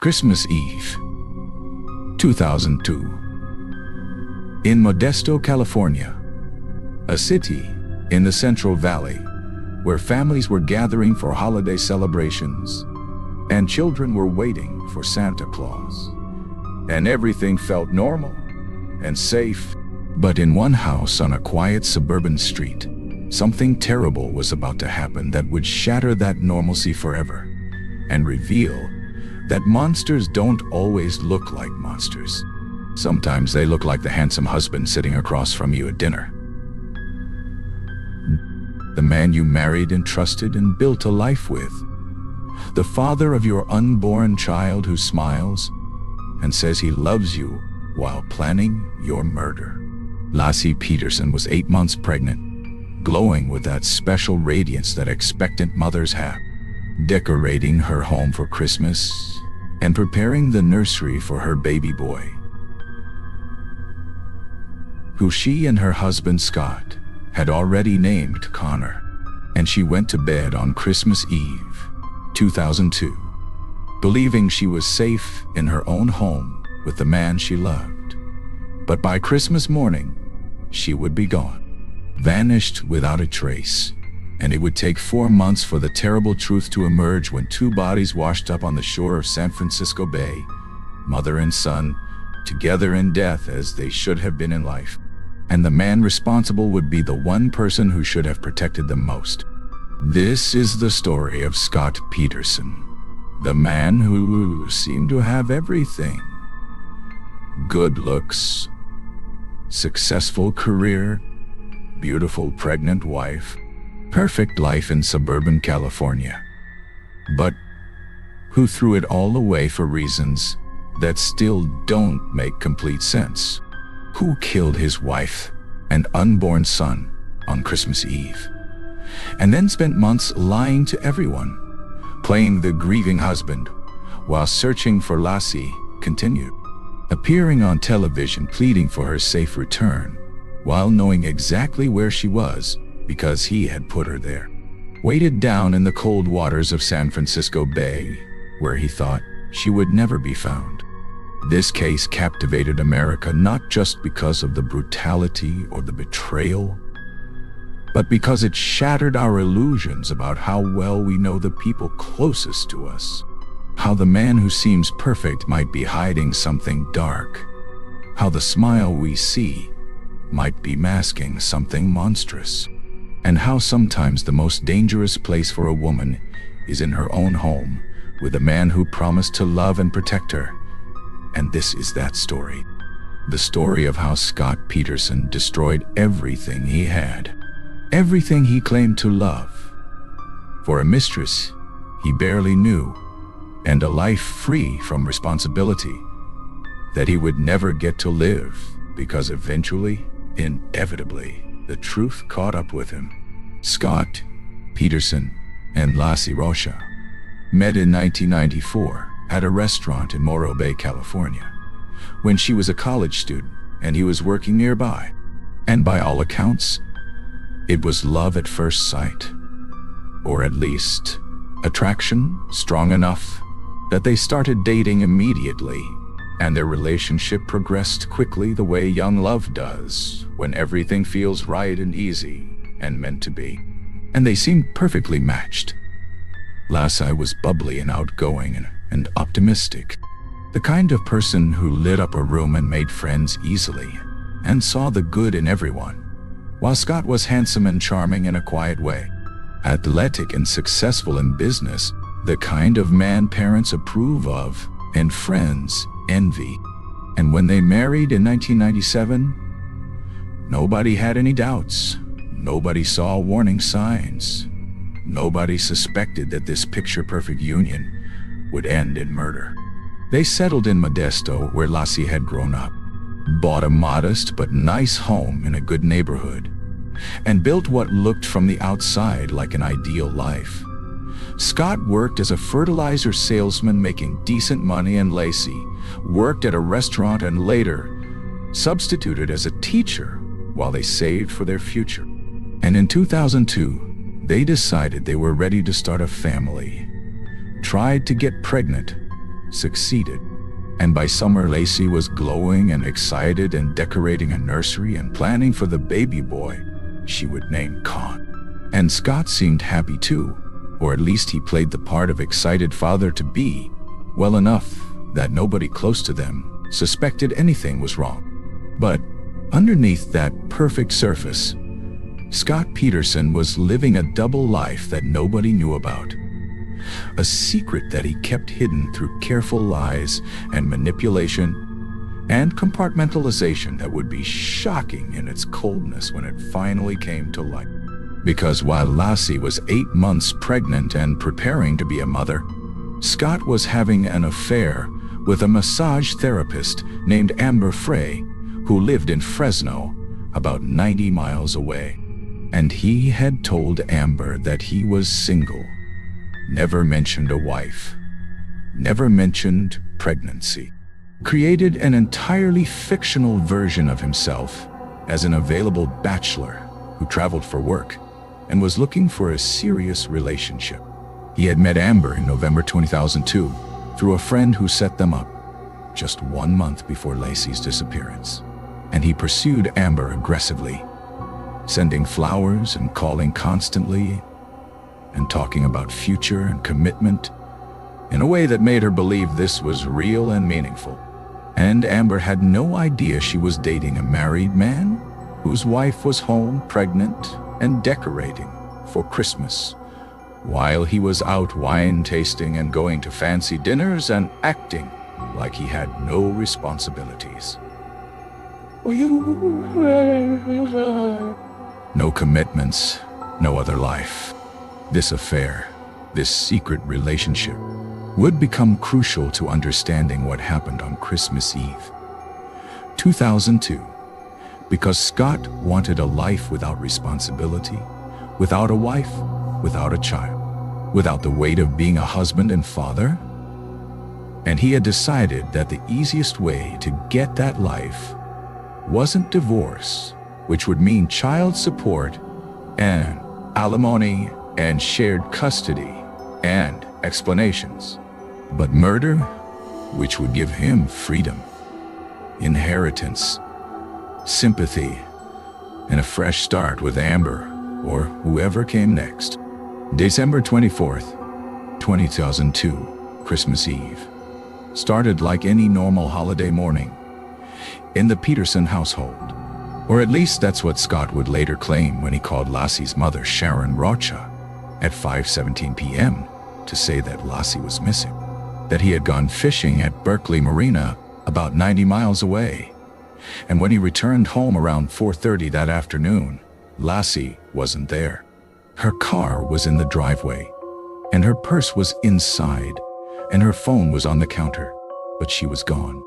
Christmas Eve, 2002. In Modesto, California, a city in the Central Valley where families were gathering for holiday celebrations and children were waiting for Santa Claus. And everything felt normal and safe. But in one house on a quiet suburban street, something terrible was about to happen that would shatter that normalcy forever and reveal that monsters don't always look like monsters. Sometimes they look like the handsome husband sitting across from you at dinner. The man you married and trusted and built a life with. The father of your unborn child who smiles and says he loves you while planning your murder. Laci Peterson was 8 months pregnant, glowing with that special radiance that expectant mothers have, decorating her home for Christmas and preparing the nursery for her baby boy, who she and her husband Scott had already named Connor. And she went to bed on Christmas Eve, 2002, believing she was safe in her own home with the man she loved. But by Christmas morning, she would be gone, vanished without a trace. And it would take 4 months for the terrible truth to emerge when 2 bodies washed up on the shore of San Francisco Bay, mother and son, together in death as they should have been in life. And the man responsible would be the one person who should have protected them most. This is the story of Scott Peterson, the man who seemed to have everything. Good looks, successful career, beautiful pregnant wife, perfect life in suburban California. But who threw it all away for reasons that still don't make complete sense. Who killed his wife and unborn son on Christmas Eve, and then spent months lying to everyone, playing the grieving husband, while searching for Laci continued, appearing on television pleading for her safe return, while knowing exactly where she was because he had put her there, weighted down in the cold waters of San Francisco Bay, where he thought she would never be found. This case captivated America not just because of the brutality or the betrayal, but because it shattered our illusions about how well we know the people closest to us, how the man who seems perfect might be hiding something dark, how the smile we see might be masking something monstrous, and how sometimes the most dangerous place for a woman is in her own home with a man who promised to love and protect her. And this is that story. The story of how Scott Peterson destroyed everything he had, everything he claimed to love, for a mistress he barely knew, and a life free from responsibility that he would never get to live because eventually, inevitably, the truth caught up with him. Scott Peterson and Laci met in 1994 at a restaurant in Morro Bay, California, when she was a college student and he was working nearby. And by all accounts, it was love at first sight, or at least attraction strong enough that they started dating immediately, and their relationship progressed quickly the way young love does when everything feels right and easy and meant to be. And they seemed perfectly matched. Laci was bubbly and outgoing and optimistic, the kind of person who lit up a room and made friends easily and saw the good in everyone, while Scott was handsome and charming in a quiet way, athletic and successful in business, the kind of man parents approve of and friends envy. And when they married in 1997, nobody had any doubts. Nobody saw warning signs. Nobody suspected that this picture-perfect union would end in murder. They settled in Modesto, where Laci had grown up, bought a modest but nice home in a good neighborhood, and built what looked from the outside like an ideal life. Scott worked as a fertilizer salesman making decent money, and Laci worked at a restaurant and later substituted as a teacher while they saved for their future. And in 2002, they decided they were ready to start a family, tried to get pregnant, succeeded. And by summer, Laci was glowing and excited and decorating a nursery and planning for the baby boy she would name Con. And Scott seemed happy too, or at least he played the part of excited father-to-be well enough that nobody close to them suspected anything was wrong. But underneath that perfect surface, Scott Peterson was living a double life that nobody knew about. A secret that he kept hidden through careful lies and manipulation and compartmentalization that would be shocking in its coldness when it finally came to light. Because while Laci was 8 months pregnant and preparing to be a mother, Scott was having an affair with a massage therapist named Amber Frey, who lived in Fresno, about 90 miles away. And he had told Amber that he was single. Never mentioned a wife, never mentioned pregnancy. Created an entirely fictional version of himself as an available bachelor who traveled for work and was looking for a serious relationship. He had met Amber in November 2002 through a friend who set them up just 1 month before Laci's disappearance. And he pursued Amber aggressively, sending flowers and calling constantly, and talking about future and commitment in a way that made her believe this was real and meaningful. And Amber had no idea she was dating a married man whose wife was home pregnant and decorating for Christmas, while he was out wine tasting and going to fancy dinners and acting like he had no responsibilities. No commitments, no other life. This affair, this secret relationship, would become crucial to understanding what happened on Christmas Eve, 2002, because Scott wanted a life without responsibility, without a wife, without a child, without the weight of being a husband and father. And he had decided that the easiest way to get that life wasn't divorce, which would mean child support and alimony and shared custody and explanations, but murder, which would give him freedom, inheritance, sympathy, and a fresh start with Amber or whoever came next. December 24th, 2002, Christmas Eve, started like any normal holiday morning in the Peterson household. Or at least that's what Scott would later claim when he called Laci's mother, Sharon Rocha, at 5:17 p.m. to say that Laci was missing, that he had gone fishing at Berkeley Marina about 90 miles away. And when he returned home around 4:30 that afternoon, Laci wasn't there. Her car was in the driveway, and her purse was inside, and her phone was on the counter, but she was gone.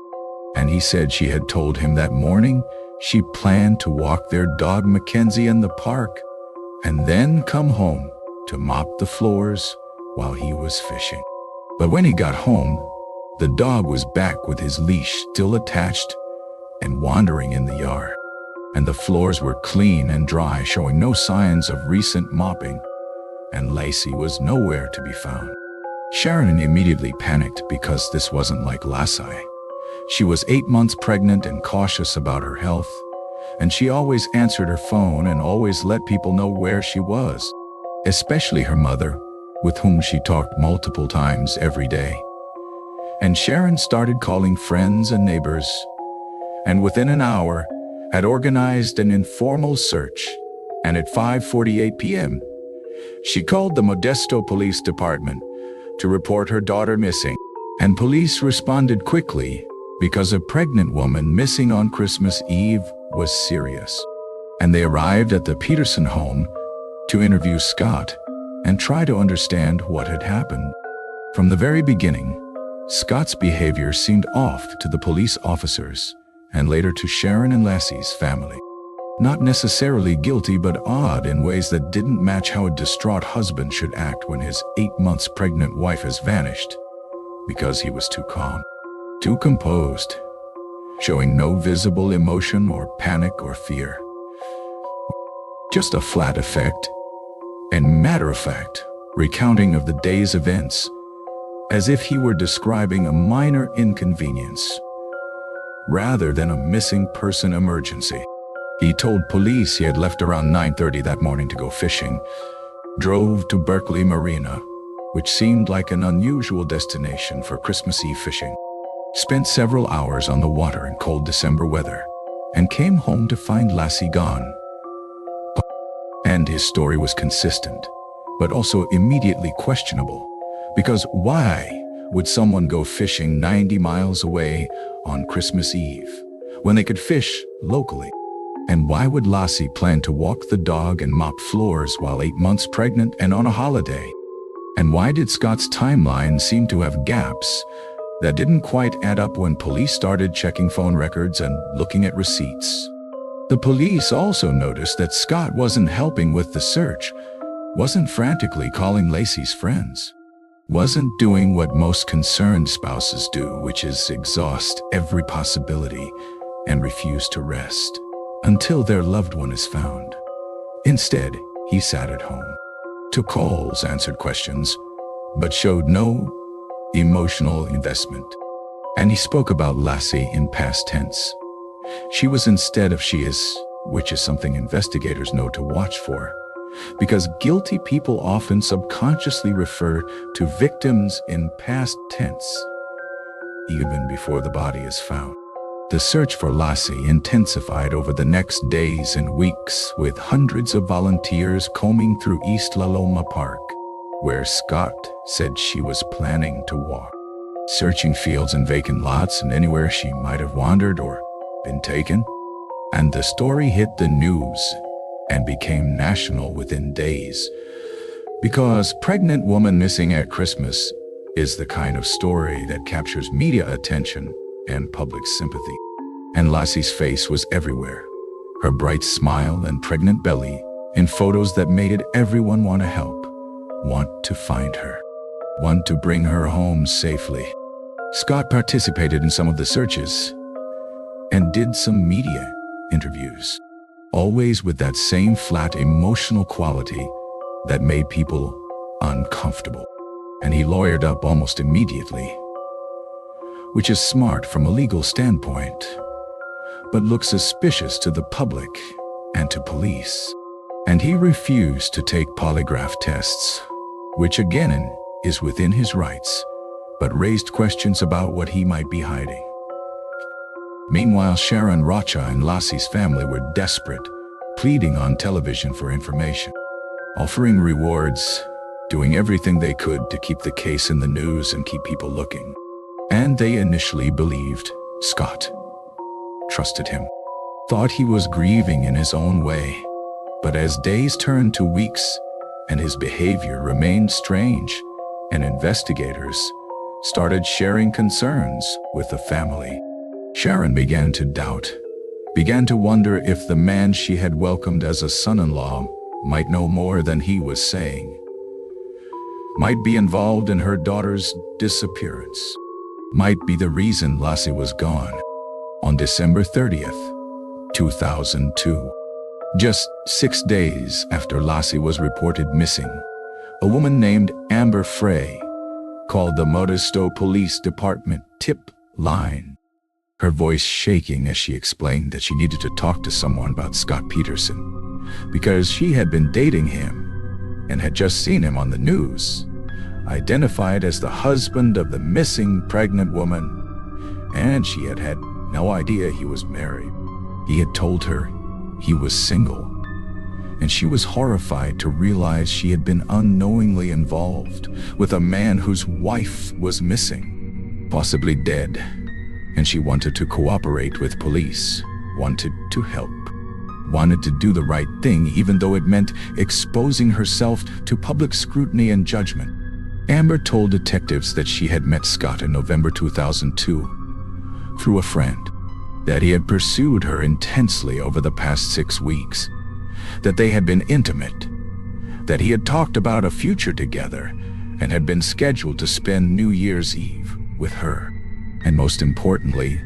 And he said she had told him that morning she planned to walk their dog Mackenzie in the park and then come home to mop the floors while he was fishing. But when he got home, the dog was back with his leash still attached and wandering in the yard. And the floors were clean and dry, showing no signs of recent mopping, and Laci was nowhere to be found. Sharon immediately panicked because this wasn't like Laci. She was 8 months pregnant and cautious about her health, and she always answered her phone and always let people know where she was, especially her mother, with whom she talked multiple times every day. And Sharon started calling friends and neighbors, and within an hour had organized an informal search. And at 5:48 p.m., she called the Modesto Police Department to report her daughter missing. And police responded quickly because a pregnant woman missing on Christmas Eve was serious. And they arrived at the Peterson home to interview Scott and try to understand what had happened. From the very beginning, Scott's behavior seemed off to the police officers and later to Sharon and Laci's family. Not necessarily guilty, but odd in ways that didn't match how a distraught husband should act when his 8 months pregnant wife has vanished, because he was too calm, too composed, showing no visible emotion or panic or fear. Just a flat effect and matter-of-fact recounting of the day's events as if he were describing a minor inconvenience rather than a missing person emergency. He told police he had left around 9:30 that morning to go fishing, drove to Berkeley Marina, which seemed like an unusual destination for Christmas Eve fishing, spent several hours on the water in cold December weather, and came home to find Laci gone. And his story was consistent, but also immediately questionable, because why would someone go fishing 90 miles away on Christmas Eve when they could fish locally? And why would Laci plan to walk the dog and mop floors while 8 months pregnant and on a holiday? And why did Scott's timeline seem to have gaps that didn't quite add up when police started checking phone records and looking at receipts? The police also noticed that Scott wasn't helping with the search, wasn't frantically calling Laci's friends, wasn't doing what most concerned spouses do, which is exhaust every possibility and refuse to rest until their loved one is found. Instead, he sat at home, took calls, answered questions, but showed no emotional investment. And he spoke about Laci in past tense. She was instead of she is, which is something investigators know to watch for, because guilty people often subconsciously refer to victims in past tense, even before the body is found. The search for Laci intensified over the next days and weeks, with hundreds of volunteers combing through East La Loma Park, where Scott said she was planning to walk, searching fields and vacant lots and anywhere she might have wandered or been taken. And the story hit the news and became national within days, because pregnant woman missing at Christmas is the kind of story that captures media attention and public sympathy. And Laci's face was everywhere, her bright smile and pregnant belly in photos that made it everyone want to help, want to find her, want to bring her home safely. Scott participated in some of the searches and did some media interviews, always with that same flat emotional quality that made people uncomfortable. And he lawyered up almost immediately, which is smart from a legal standpoint, but looks suspicious to the public and to police. And he refused to take polygraph tests, which again is within his rights, but raised questions about what he might be hiding. Meanwhile, Sharon Rocha and Laci's family were desperate, pleading on television for information, offering rewards, doing everything they could to keep the case in the news and keep people looking. And they initially believed Scott, trusted him, thought he was grieving in his own way. But as days turned to weeks and his behavior remained strange, and investigators started sharing concerns with the family, Sharon began to doubt, began to wonder if the man she had welcomed as a son-in-law might know more than he was saying, might be involved in her daughter's disappearance, might be the reason Laci was gone. On December 30th, 2002, just 6 days after Laci was reported missing, a woman named Amber Frey called the Modesto Police Department tip line, her voice shaking as she explained that she needed to talk to someone about Scott Peterson, because she had been dating him and had just seen him on the news, identified as the husband of the missing pregnant woman, and she had had no idea he was married. He had told her he was single, and she was horrified to realize she had been unknowingly involved with a man whose wife was missing, possibly dead, and she wanted to cooperate with police, wanted to help, wanted to do the right thing even though it meant exposing herself to public scrutiny and judgment. Amber told detectives that she had met Scott in November 2002 through a friend, that he had pursued her intensely over the past 6 weeks, that they had been intimate, that he had talked about a future together and had been scheduled to spend New Year's Eve with her, and most importantly,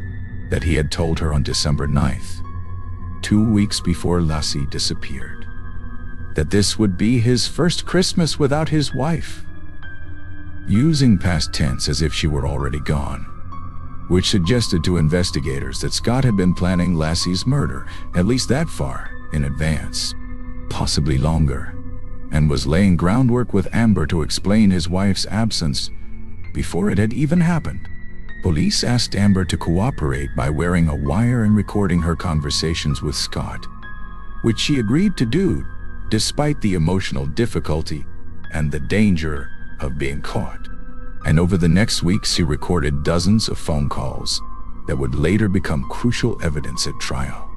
that he had told her on December 9th, 2 weeks before Laci disappeared, that this would be his first Christmas without his wife. using past tense as if she were already gone, which suggested to investigators that Scott had been planning Laci's murder at least that far in advance, possibly longer, and was laying groundwork with Amber to explain his wife's absence before it had even happened. Police asked Amber to cooperate by wearing a wire and recording her conversations with Scott, which she agreed to do despite the emotional difficulty and the danger of being caught. And over the next weeks, she recorded dozens of phone calls that would later become crucial evidence at trial.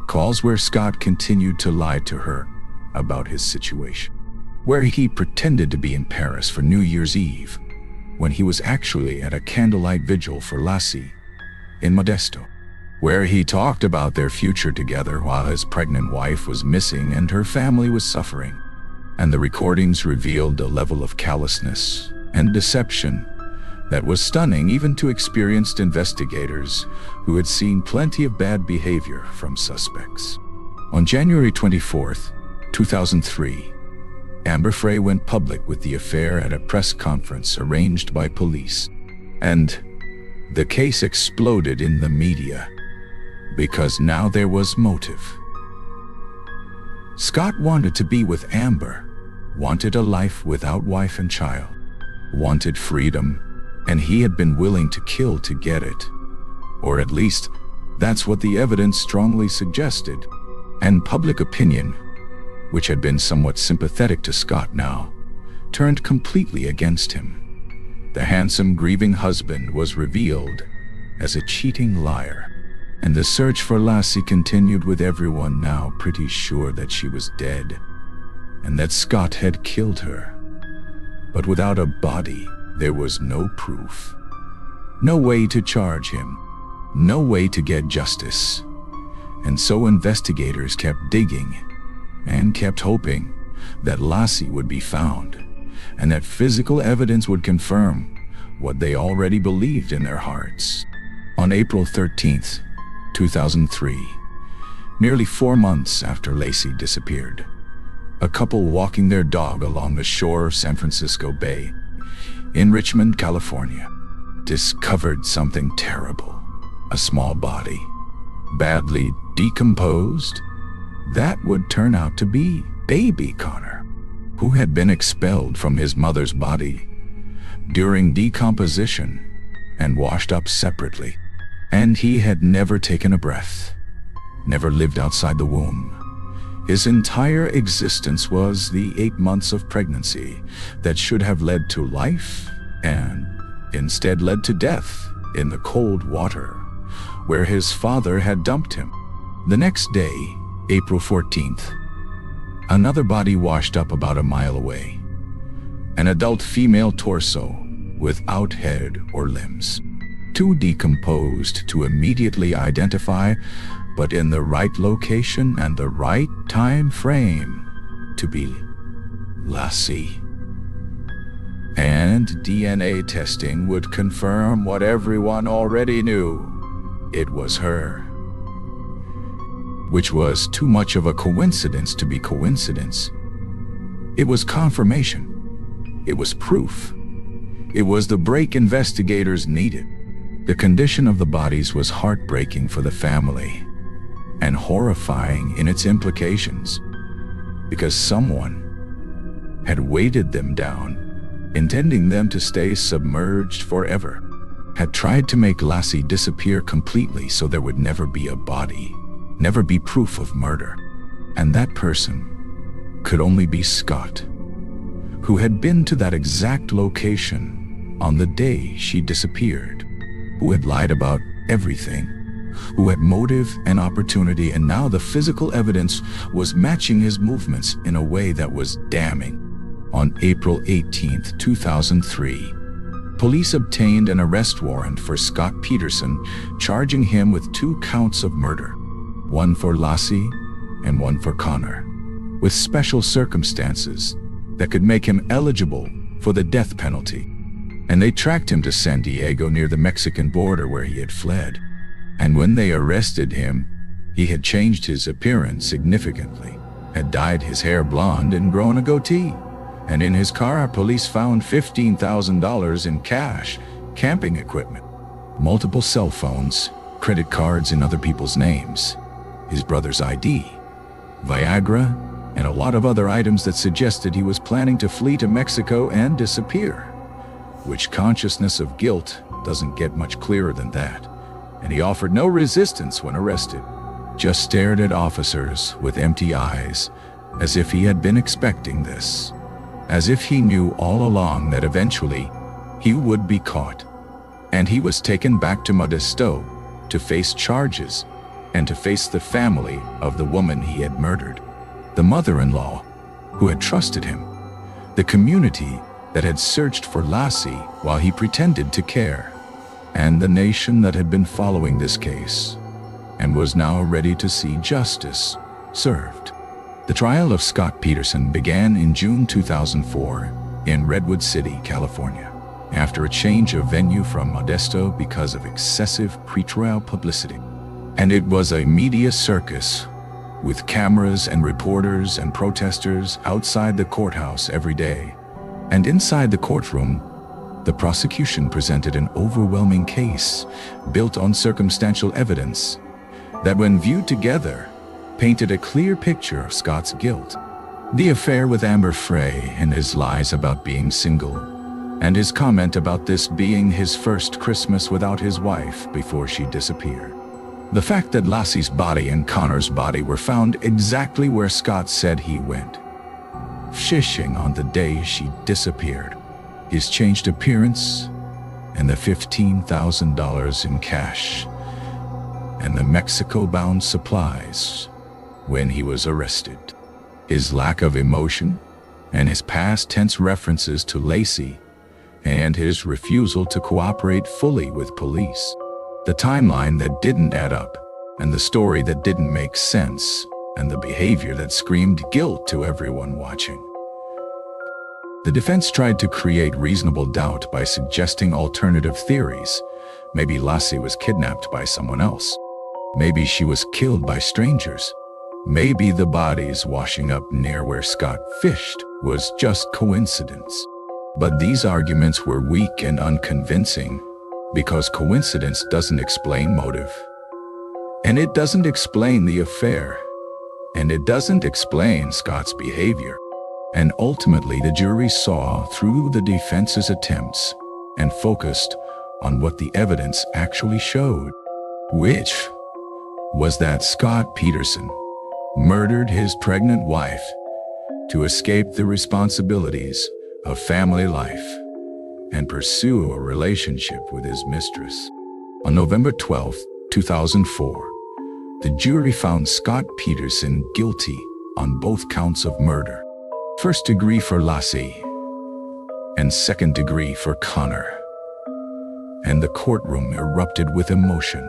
Calls where Scott continued to lie to her about his situation, where he pretended to be in Paris for New Year's Eve when he was actually at a candlelight vigil for Laci in Modesto, where he talked about their future together while his pregnant wife was missing and her family was suffering. And the recordings revealed a level of callousness and deception that was stunning even to experienced investigators who had seen plenty of bad behavior from suspects. On January 24th, 2003, Amber Frey went public with the affair at a press conference arranged by police, and the case exploded in the media because now there was motive. Scott wanted to be with Amber, wanted a life without wife and child, wanted freedom, and he had been willing to kill to get it. Or at least, that's what the evidence strongly suggested. And public opinion, which had been somewhat sympathetic to Scott now, turned completely against him. The handsome, grieving husband was revealed as a cheating liar, and the search for Laci continued, with everyone now pretty sure that she was dead and that Scott had killed her. But without a body, there was no proof, no way to charge him, no way to get justice. And so investigators kept digging and kept hoping that Laci would be found and that physical evidence would confirm what they already believed in their hearts. On April 13th, 2003, nearly 4 months after Laci disappeared, a couple walking their dog along the shore of San Francisco Bay in Richmond, California, discovered something terrible. A small body, badly decomposed, that would turn out to be baby Connor, who had been expelled from his mother's body during decomposition and washed up separately. And he had never taken a breath, never lived outside the womb. His entire existence was the 8 months of pregnancy that should have led to life and instead led to death in the cold water where his father had dumped him. The next day, April 14th, another body washed up about a mile away. An adult female torso without head or limbs. Too decomposed to immediately identify, but in the right location and the right time frame to be Laci. And DNA testing would confirm what everyone already knew. It was her. Which was too much of a coincidence to be coincidence. It was confirmation. It was proof. It was the break investigators needed. The condition of the bodies was heartbreaking for the family and horrifying in its implications, because someone had weighted them down, intending them to stay submerged forever, had tried to make Laci disappear completely so there would never be a body, never be proof of murder. And that person could only be Scott, who had been to that exact location on the day she disappeared, who had lied about everything, who had motive and opportunity, and now the physical evidence was matching his movements in a way that was damning. On April 18th, 2003, police obtained an arrest warrant for Scott Peterson, charging him with 2 counts of murder, one for Laci and one for Connor, with special circumstances that could make him eligible for the death penalty. And they tracked him to San Diego near the Mexican border where he had fled. And when they arrested him, he had changed his appearance significantly, had dyed his hair blonde and grown a goatee, and in his car police found $15,000 in cash, camping equipment, multiple cell phones, credit cards in other people's names, his brother's ID, Viagra, and a lot of other items that suggested he was planning to flee to Mexico and disappear. Which consciousness of guilt doesn't get much clearer than that, and he offered no resistance when arrested, just stared at officers with empty eyes, as if he had been expecting this, as if he knew all along that eventually he would be caught, and he was taken back to Modesto to face charges and to face the family of the woman he had murdered, the mother-in-law who had trusted him, the community that had searched for Laci while he pretended to care, and the nation that had been following this case and was now ready to see justice served. The trial of Scott Peterson began in June 2004 in Redwood City, California, after a change of venue from Modesto because of excessive pretrial publicity. And it was a media circus, with cameras and reporters and protesters outside the courthouse every day. And inside the courtroom, the prosecution presented an overwhelming case built on circumstantial evidence that, when viewed together, painted a clear picture of Scott's guilt. The affair with Amber Frey and his lies about being single, and his comment about this being his first Christmas without his wife before she disappeared. The fact that Laci's body and Connor's body were found exactly where Scott said he went, fishing on the day she disappeared, his changed appearance, and the $15,000 in cash, and the Mexico-bound supplies when he was arrested. His lack of emotion, and his past tense references to Laci, and his refusal to cooperate fully with police. The timeline that didn't add up, and the story that didn't make sense, and the behavior that screamed guilt to everyone watching. The defense tried to create reasonable doubt by suggesting alternative theories. Maybe Laci was kidnapped by someone else. Maybe she was killed by strangers. Maybe the bodies washing up near where Scott fished was just coincidence. But these arguments were weak and unconvincing, because coincidence doesn't explain motive. And it doesn't explain the affair. And it doesn't explain Scott's behavior. And ultimately, the jury saw through the defense's attempts and focused on what the evidence actually showed, which was that Scott Peterson murdered his pregnant wife to escape the responsibilities of family life and pursue a relationship with his mistress. On November 12, 2004, the jury found Scott Peterson guilty on both counts of murder. First degree for Laci and second degree for Connor. And the courtroom erupted with emotion.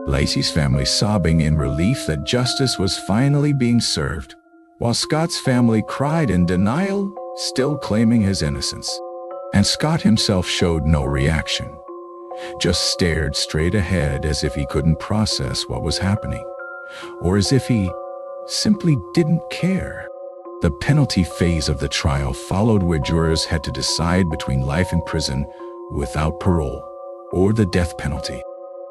Laci's family sobbing in relief that justice was finally being served, while Scott's family cried in denial, still claiming his innocence. And Scott himself showed no reaction, just stared straight ahead as if he couldn't process what was happening, or as if he simply didn't care. The penalty phase of the trial followed, where jurors had to decide between life in prison without parole or the death penalty.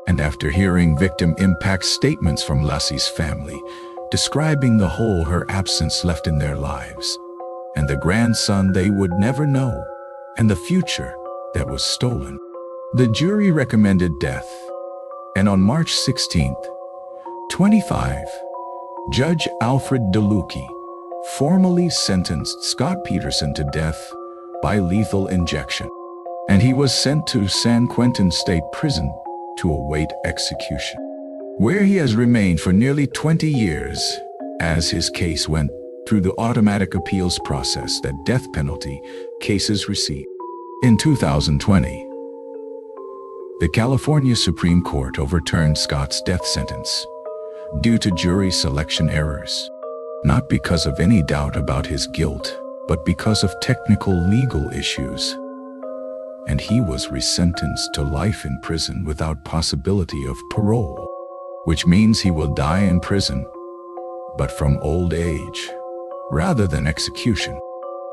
And after hearing victim impact statements from Laci's family, describing the hole her absence left in their lives, and the grandson they would never know, and the future that was stolen, the jury recommended death. And on March 16, 25, Judge Alfred DeLucchi formally sentenced Scott Peterson to death by lethal injection, and he was sent to San Quentin State Prison to await execution, where he has remained for nearly 20 years as his case went through the automatic appeals process that death penalty cases receive. In 2020, the California Supreme Court overturned Scott's death sentence due to jury selection errors, not because of any doubt about his guilt, but because of technical legal issues. And he was resentenced to life in prison without possibility of parole, which means he will die in prison, but from old age rather than execution.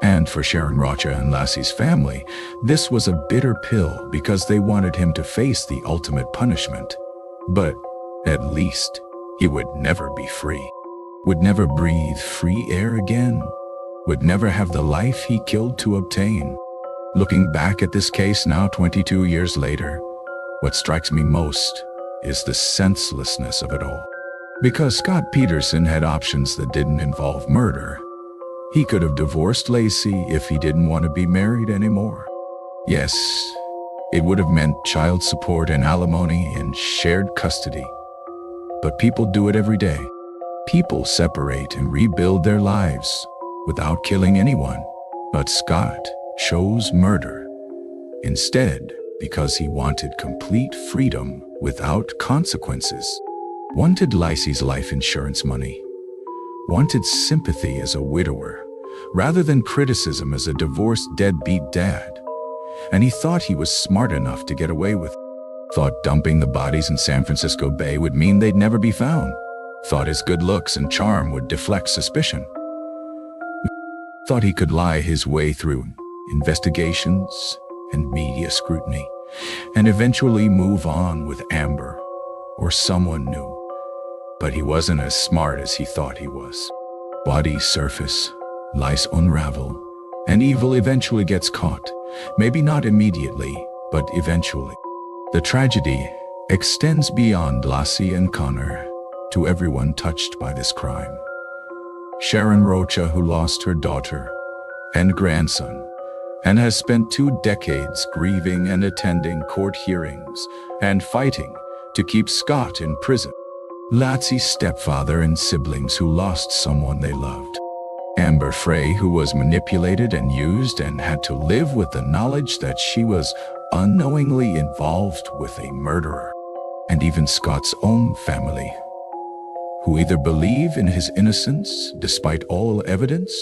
And for Sharon Rocha and Laci's family, this was a bitter pill because they wanted him to face the ultimate punishment. But at least he would never be free, would never breathe free air again, would never have the life he killed to obtain. Looking back at this case now 22 years later, what strikes me most is the senselessness of it all. Because Scott Peterson had options that didn't involve murder. He could have divorced Laci if he didn't want to be married anymore. Yes, it would have meant child support and alimony and shared custody. But people do it every day. People separate and rebuild their lives without killing anyone. But Scott chose murder instead because he wanted complete freedom without consequences. Wanted Laci's life insurance money. Wanted sympathy as a widower, rather than criticism as a divorced deadbeat dad. And he thought he was smart enough to get away with it. Thought dumping the bodies in San Francisco Bay would mean they'd never be found. Thought his good looks and charm would deflect suspicion. Thought he could lie his way through investigations and media scrutiny, and eventually move on with Amber or someone new. But he wasn't as smart as he thought he was. Bodies surface, lies unravel, and evil eventually gets caught. Maybe not immediately, but eventually. The tragedy extends beyond Laci and Connor to everyone touched by this crime. Sharon Rocha, who lost her daughter and grandson, and has spent 2 decades grieving and attending court hearings and fighting to keep Scott in prison. Laci's stepfather and siblings who lost someone they loved. Amber Frey, who was manipulated and used and had to live with the knowledge that she was unknowingly involved with a murderer. And even Scott's own family, who either believe in his innocence despite all evidence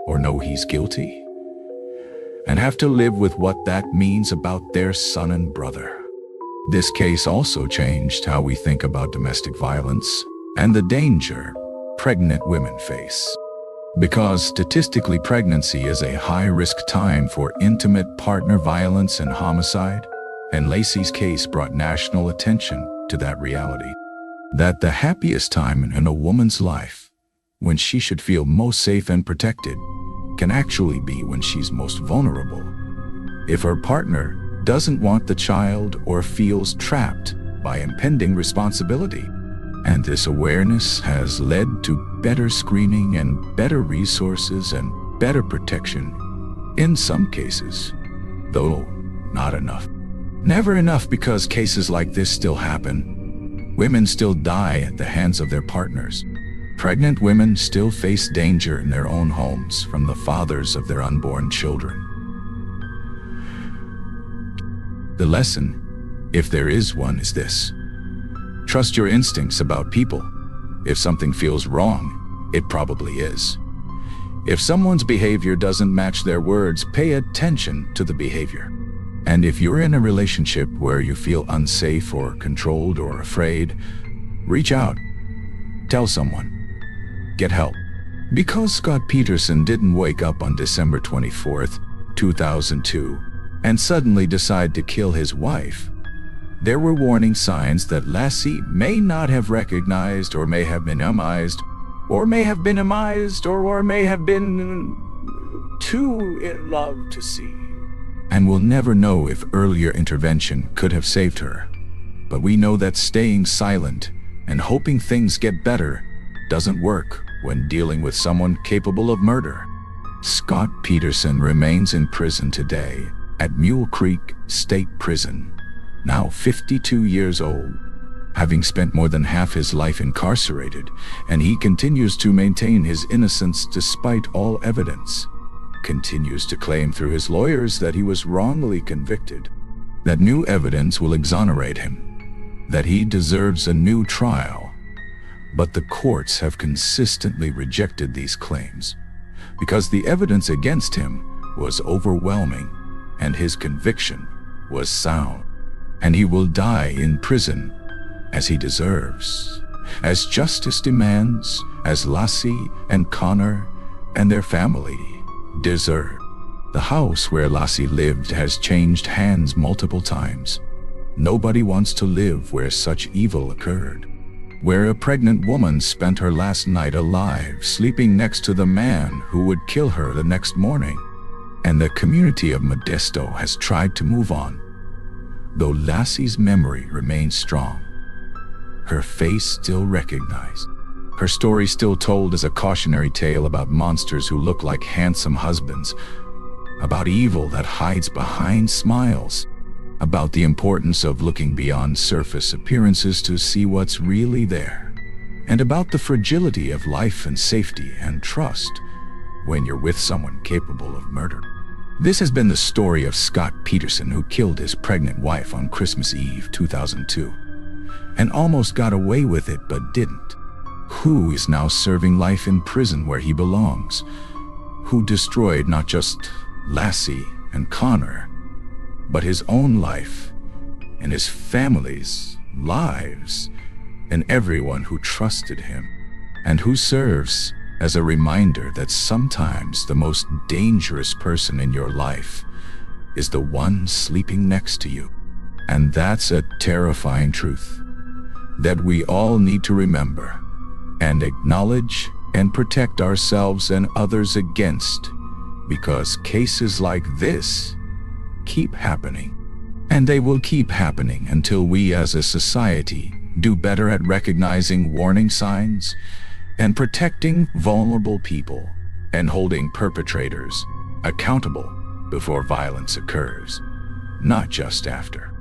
or know he's guilty, and have to live with what that means about their son and brother. This case also changed how we think about domestic violence and the danger pregnant women face. Because statistically, pregnancy is a high-risk time for intimate partner violence and homicide, and Laci's case brought national attention to that reality. That the happiest time in a woman's life, when she should feel most safe and protected, can actually be when she's most vulnerable. If her partner doesn't want the child or feels trapped by impending responsibility. And this awareness has led to better screening and better resources and better protection in some cases, though not enough. Never enough, because cases like this still happen. Women still die at the hands of their partners. Pregnant women still face danger in their own homes from the fathers of their unborn children. The lesson, if there is one, is this: trust your instincts about people. If something feels wrong, it probably is. If someone's behavior doesn't match their words, pay attention to the behavior. And if you're in a relationship where you feel unsafe or controlled or afraid, reach out. Tell someone. Get help. Because Scott Peterson didn't wake up on December 24th, 2002, and suddenly decide to kill his wife, there were warning signs that Laci may not have recognized, or may have minimized, or may have minimized, or may have been too in love to see. And we'll never know if earlier intervention could have saved her. But we know that staying silent and hoping things get better doesn't work when dealing with someone capable of murder. Scott Peterson remains in prison today at Mule Creek State Prison, now 52 years old, having spent more than half his life incarcerated, and he continues to maintain his innocence despite all evidence, continues to claim through his lawyers that he was wrongly convicted, that new evidence will exonerate him, that he deserves a new trial. But the courts have consistently rejected these claims because the evidence against him was overwhelming and his conviction was sound. And he will die in prison as he deserves, as justice demands, as Laci and Connor and their family deserve. The house where Laci lived has changed hands multiple times. Nobody wants to live where such evil occurred, where a pregnant woman spent her last night alive, sleeping next to the man who would kill her the next morning. And the community of Modesto has tried to move on, though Laci's memory remains strong. Her face still recognized. Her story still told as a cautionary tale about monsters who look like handsome husbands, about evil that hides behind smiles, about the importance of looking beyond surface appearances to see what's really there, and about the fragility of life and safety and trust when you're with someone capable of murder. This has been the story of Scott Peterson, who killed his pregnant wife on Christmas Eve 2002 and almost got away with it but didn't, who is now serving life in prison where he belongs, who destroyed not just Laci and Connor, but his own life and his family's lives and everyone who trusted him, and who serves as a reminder that sometimes the most dangerous person in your life is the one sleeping next to you. And that's a terrifying truth that we all need to remember and acknowledge and protect ourselves and others against, because cases like this keep happening, and they will keep happening until we as a society do better at recognizing warning signs and protecting vulnerable people and holding perpetrators accountable before violence occurs, not just after.